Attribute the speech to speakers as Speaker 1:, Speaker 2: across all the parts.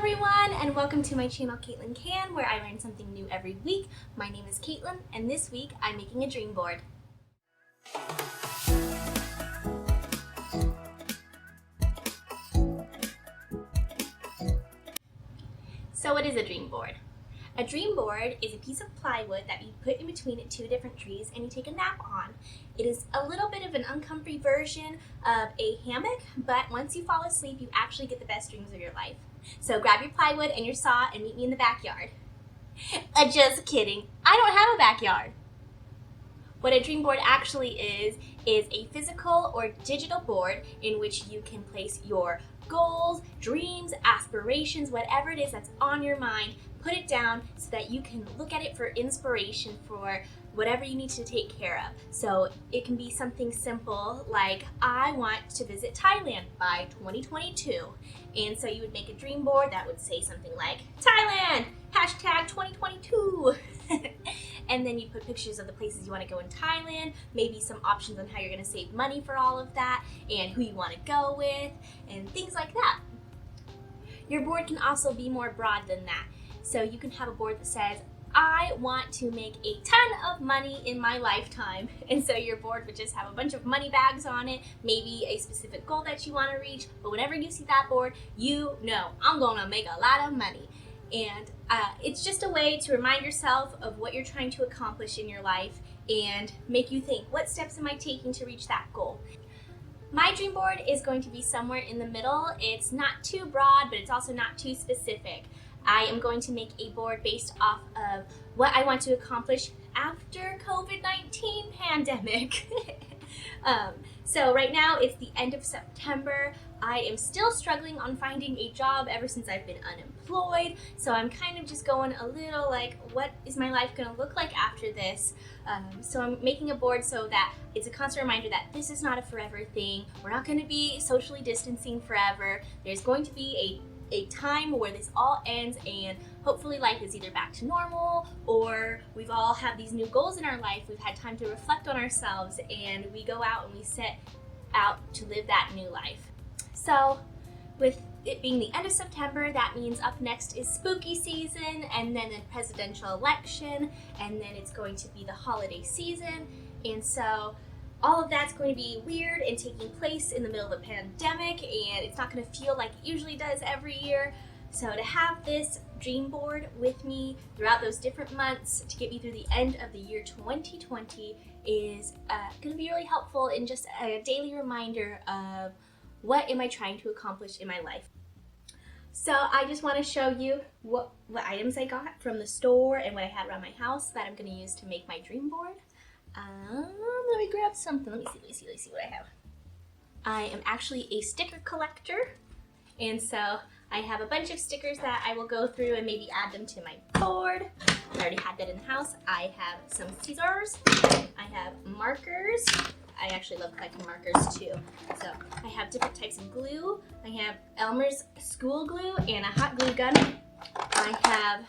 Speaker 1: everyone, and welcome to my channel Caitlin Can, where I learn something new every week. My name is Caitlin, and this week I'm making a dream board. So what is a dream board? A dream board is a piece of plywood that you put in between two different trees and you take a nap on. It is a little bit of an uncomfy version of a hammock, but once you fall asleep, you actually get the best dreams of your life. So grab your plywood and your saw and meet me in the backyard. Just kidding, I don't have a backyard. What a dream board actually is a physical or digital board in which you can place your goals, dreams, aspirations, whatever it is that's on your mind, put it down so that you can look at it for inspiration for whatever you need to take care of. So it can be something simple like, I want to visit Thailand by 2022. And so you would make a dream board that would say something like, Thailand, hashtag 2022. And then you put pictures of the places you want to go in Thailand, maybe some options on how you're going to save money for all of that, and who you want to go with, and things like that. Your board can also be more broad than that. So you can have a board that says, I want to make a ton of money in my lifetime. And so your board would just have a bunch of money bags on it, maybe a specific goal that you want to reach. But whenever you see that board, you know, I'm going to make a lot of money. And it's just a way to remind yourself of what you're trying to accomplish in your life and make you think, what steps am I taking to reach that goal? My dream board is going to be somewhere in the middle. It's not too broad, but it's also not too specific. I am going to make a board based off of what I want to accomplish after COVID-19 pandemic. So right now it's the end of September. I am still struggling on finding a job ever since I've been unemployed. So I'm kind of just going a little like, what is my life gonna look like after this? So I'm making a board so that it's a constant reminder that this is not a forever thing. We're not gonna be socially distancing forever. There's going to be a time where this all ends and hopefully life is either back to normal or we've all had these new goals in our life. We've had time to reflect on ourselves and we go out and we set out to live that new life. So with it being the end of September, that means up next is spooky season and then the presidential election, and then it's going to be the holiday season. And so all of that's going to be weird and taking place in the middle of a pandemic, and it's not going to feel like it usually does every year. So to have this dream board with me throughout those different months to get me through the end of the year 2020 is going to be really helpful in just a daily reminder of what am I trying to accomplish in my life. So I just want to show you what items I got from the store and what I had around my house that I'm going to use to make my dream board. Let me grab something. Let me see what I have. I am actually a sticker collector, and so I have a bunch of stickers that I will go through and maybe add them to my board. I already had that in the house. I have some scissors. I have markers. I actually love collecting markers too. So I have different types of glue. I have Elmer's school glue and a hot glue gun. I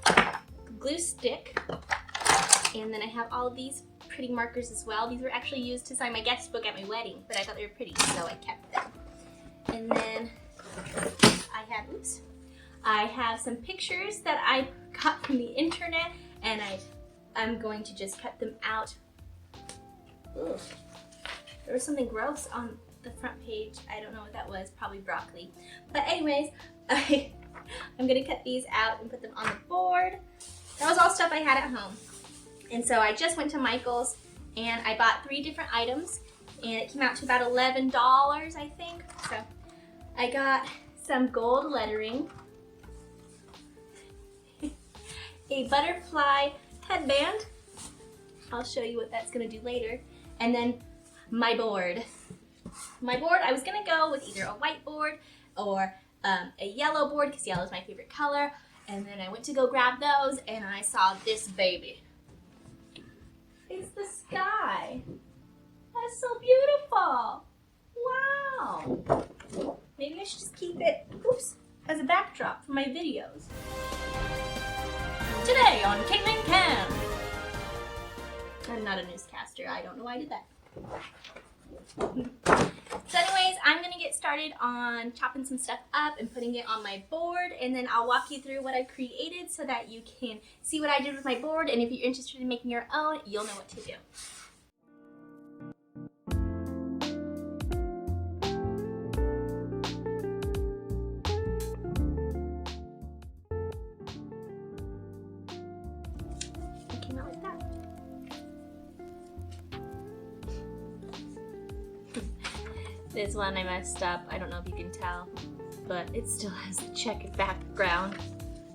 Speaker 1: have glue stick, and then I have all of these pretty markers as well. These were actually used to sign my guest book at my wedding, but I thought they were pretty, so I kept them. And then I have some pictures that I got from the internet, and I'm going to just cut them out. Ugh. There was something gross on the front page. I don't know what that was, probably broccoli. But anyways, I'm gonna cut these out and put them on the board. That was all stuff I had at home. And so I just went to Michael's and I bought 3 different items and it came out to about $11, I think. So I got some gold lettering, a butterfly headband. I'll show you what that's gonna do later. And then my board. My board, I was gonna go with either a white board or a yellow board because yellow is my favorite color. And then I went to go grab those and I saw this baby. It's the sky. That's so beautiful. Wow. Maybe I should just keep it, as a backdrop for my videos. Today on Caitlin Can. I'm not a newscaster. I don't know why I did that. So anyways, I'm gonna get started on chopping some stuff up and putting it on my board, and then I'll walk you through what I've created so that you can see what I did with my board, and if you're interested in making your own, you'll know what to do. It came out like that. This one I messed up. I don't know if you can tell, but it still has the checkered background.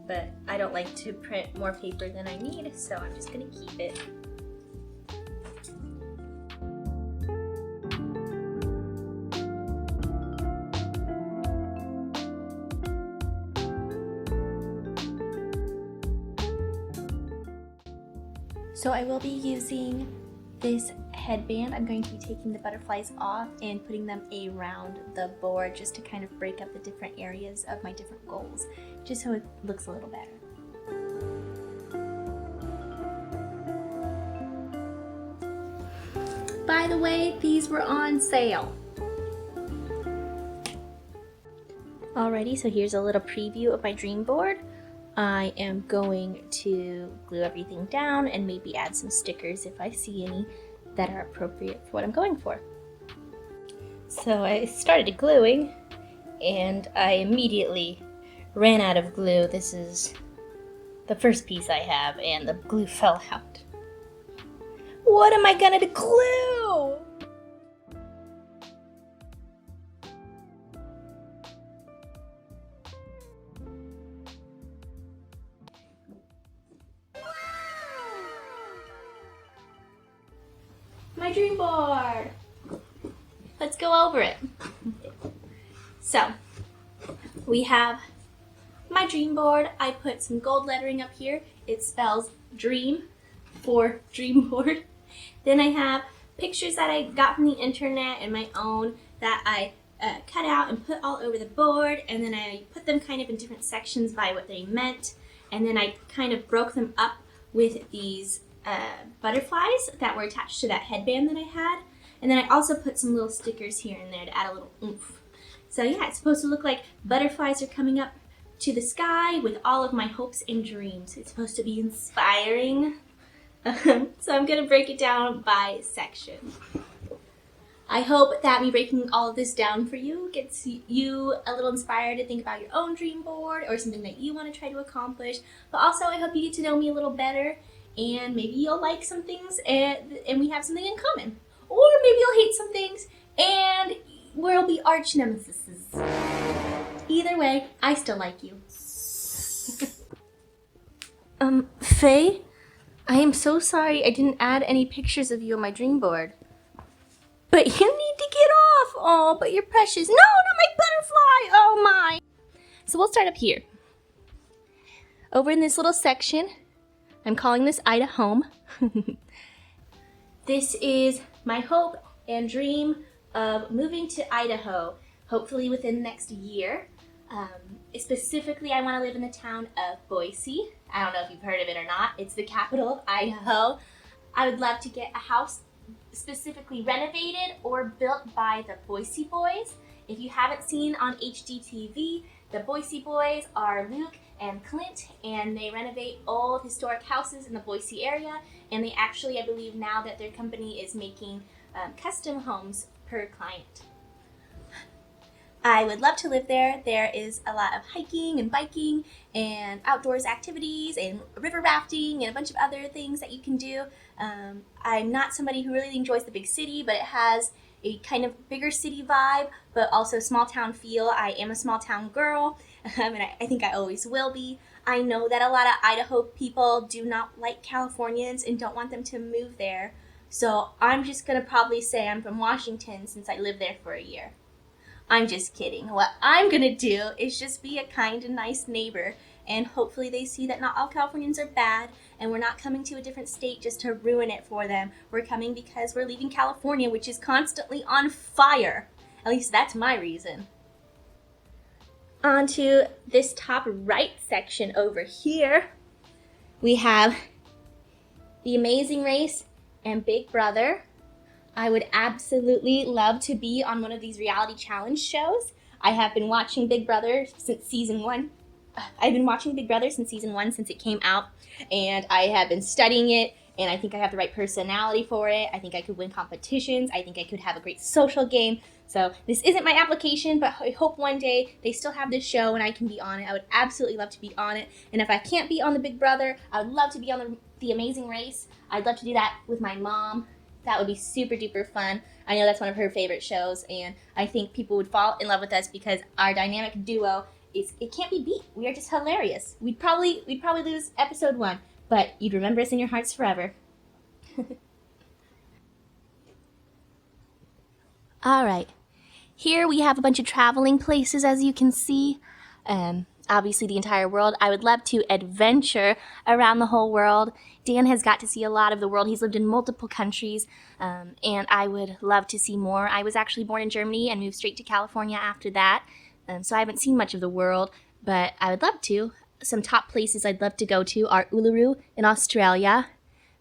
Speaker 1: But I don't like to print more paper than I need, so I'm just gonna keep it. So I will be using this headband. I'm going to be taking the butterflies off and putting them around the board just to kind of break up the different areas of my different goals, just so it looks a little better. By the way, these were on sale. Alrighty, so here's a little preview of my dream board. I am going to glue everything down and maybe add some stickers if I see any that are appropriate for what I'm going for. So I started gluing and I immediately ran out of glue. This is the first piece I have and the glue fell out. What am I gonna glue? My dream board. Let's go over it. So, we have my dream board. I put some gold lettering up here. It spells dream for dream board. Then I have pictures that I got from the internet and my own that I cut out and put all over the board, and then I put them kind of in different sections by what they meant, and then I kind of broke them up with these butterflies that were attached to that headband that I had, and then I also put some little stickers here and there to add a little oomph. So yeah, it's supposed to look like butterflies are coming up to the sky with all of my hopes and dreams. It's supposed to be inspiring. So I'm gonna break it down by section. I hope that me breaking all of this down for you gets you a little inspired to think about your own dream board or something that you want to try to accomplish. But also I hope you get to know me a little better, and maybe you'll like some things and we have something in common. Or maybe you'll hate some things and we'll be arch nemesis. Either way, I still like you. Faye, I am so sorry I didn't add any pictures of you on my dream board. But you need to get off. Oh, but you're precious. No, not my butterfly. Oh my. So we'll start up here. Over in this little section, I'm calling this Ida home. This is my hope and dream of moving to Idaho, hopefully within the next year. Specifically, I want to live in the town of Boise. I don't know if you've heard of it or not. It's the capital of Idaho. I would love to get a house specifically renovated or built by the Boise Boys. If you haven't seen on HGTV, the Boise Boys are Luke and Clint, and they renovate old historic houses in the Boise area, and they actually, I believe now that their company is making custom homes per client. I would love to live there. There is a lot of hiking and biking and outdoors activities and river rafting and a bunch of other things that you can do. I'm not somebody who really enjoys the big city, but it has a kind of bigger city vibe, but also small town feel. I am a small town girl, and I think I always will be. I know that a lot of Idaho people do not like Californians and don't want them to move there. So I'm just gonna probably say I'm from Washington since I lived there for a year. I'm just kidding. What I'm gonna do is just be a kind and nice neighbor, and hopefully they see that not all Californians are bad, and we're not coming to a different state just to ruin it for them. We're coming because we're leaving California, which is constantly on fire. At least that's my reason. On to this top right section over here, we have The Amazing Race and Big Brother. I would absolutely love to be on one of these reality challenge shows. I have been watching Big Brother since season 1. I've been watching Big Brother since season 1, since it came out, and I have been studying it, and I think I have the right personality for it. I think I could win competitions. I think I could have a great social game. So this isn't my application, but I hope one day they still have this show and I can be on it. I would absolutely love to be on it. And if I can't be on the Big Brother, I would love to be on the Amazing Race. I'd love to do that with my mom. That would be super duper fun. I know that's one of her favorite shows, and I think people would fall in love with us because our dynamic duo it can't be beat. We are just hilarious. We'd probably lose episode 1, but you'd remember us in your hearts forever. All right. Here we have a bunch of traveling places, as you can see. Obviously the entire world. I would love to adventure around the whole world. Dan has got to see a lot of the world. He's lived in multiple countries, and I would love to see more. I was actually born in Germany and moved straight to California after that, so I haven't seen much of the world, but I would love to. Some top places I'd love to go to are Uluru in Australia,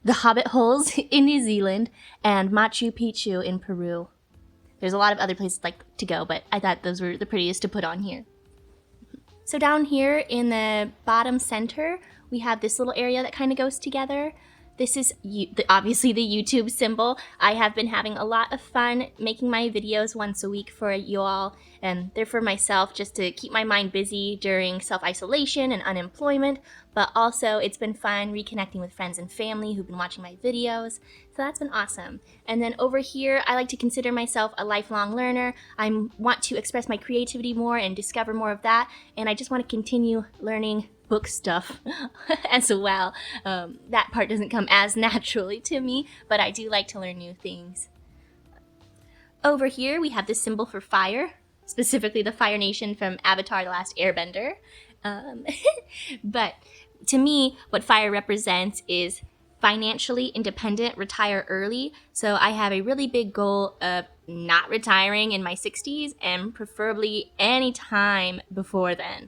Speaker 1: the Hobbit Holes in New Zealand, and Machu Picchu in Peru. There's a lot of other places I'd like to go, but I thought those were the prettiest to put on here. So down here in the bottom center, we have this little area that kind of goes together. This is obviously the YouTube symbol. I have been having a lot of fun making my videos once a week for you all, and they're for myself just to keep my mind busy during self-isolation and unemployment, but also it's been fun reconnecting with friends and family who've been watching my videos, so that's been awesome. And then over here, I like to consider myself a lifelong learner. I want to express my creativity more and discover more of that, and I just want to continue learning book stuff as well. That part doesn't come as naturally to me, but I do like to learn new things. Over here we have this symbol for fire, specifically the Fire Nation from Avatar: The Last Airbender. But to me, what fire represents is financially independent, retire early. So I have a really big goal of not retiring in my 60s and preferably any time before then.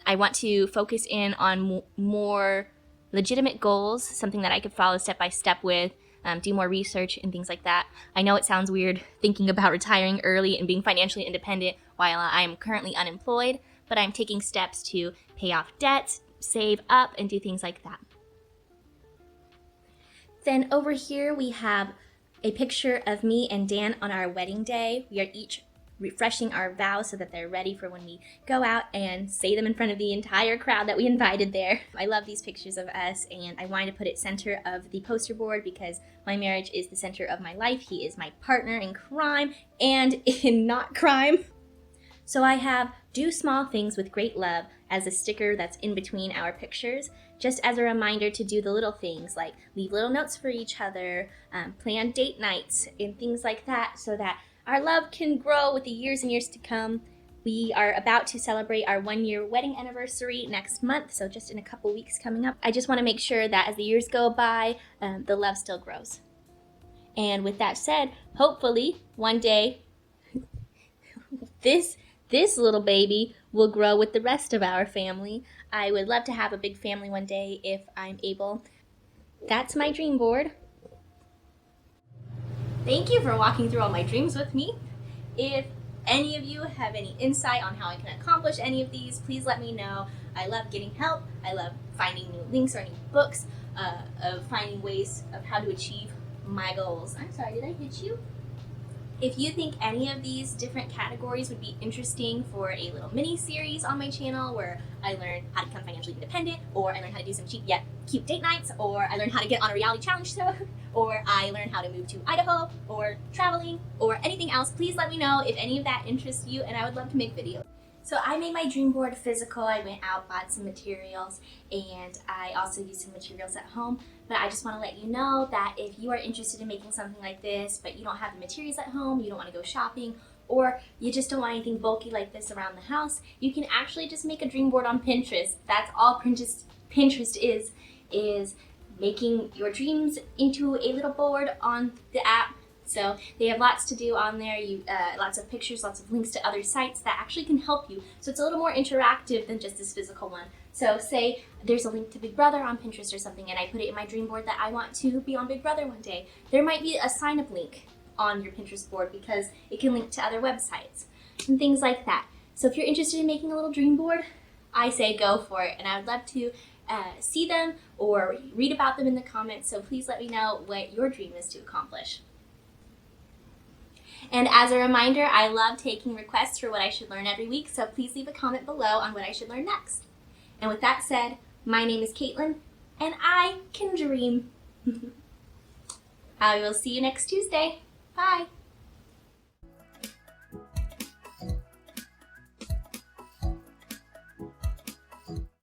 Speaker 1: I want to focus in on more legitimate goals, something that I could follow step by step with, do more research and things like that. I know it sounds weird thinking about retiring early and being financially independent while I'm currently unemployed, but I'm taking steps to pay off debts, save up, and do things like that. Then over here we have a picture of me and Dan on our wedding day. We are each refreshing our vows so that they're ready for when we go out and say them in front of the entire crowd that we invited there. I love these pictures of us, and I wanted to put it center of the poster board because my marriage is the center of my life. He is my partner in crime and in not crime. So I have "Do small things with great love" as a sticker that's in between our pictures, just as a reminder to do the little things like leave little notes for each other, plan date nights, and things like that, so that our love can grow with the years and years to come. We are about to celebrate our 1-year wedding anniversary next month, so just in a couple weeks coming up. I just want to make sure that as the years go by, the love still grows. And with that said, hopefully one day this little baby will grow with the rest of our family. I would love to have a big family one day if I'm able. That's my dream board. Thank you for walking through all my dreams with me. If any of you have any insight on how I can accomplish any of these, please let me know. I love getting help. I love finding new links or any books, of finding ways of how to achieve my goals. I'm sorry, did I hit you? If you think any of these different categories would be interesting for a little mini series on my channel where I learn how to become financially independent, or I learn how to do some cheap yet cute date nights, or I learn how to get on a reality challenge show, or I learn how to move to Idaho, or traveling, or anything else, please let me know if any of that interests you, and I would love to make videos. So I made my dream board physical. I went out, bought some materials, and I also used some materials at home. But I just want to let you know that if you are interested in making something like this, but you don't have the materials at home, you don't want to go shopping, or you just don't want anything bulky like this around the house, you can actually just make a dream board on Pinterest. That's all Pinterest is making your dreams into a little board on the app. So they have lots to do on there, lots of pictures, lots of links to other sites that actually can help you. So it's a little more interactive than just this physical one. So say there's a link to Big Brother on Pinterest or something, and I put it in my dream board that I want to be on Big Brother one day. There might be a sign-up link on your Pinterest board because it can link to other websites and things like that. So if you're interested in making a little dream board, I say go for it, and I would love to see them or read about them in the comments, so please let me know what your dream is to accomplish. And as a reminder, I love taking requests for what I should learn every week, so please leave a comment below on what I should learn next. And with that said, my name is Caitlin, and I can dream. I will see you next Tuesday. Bye.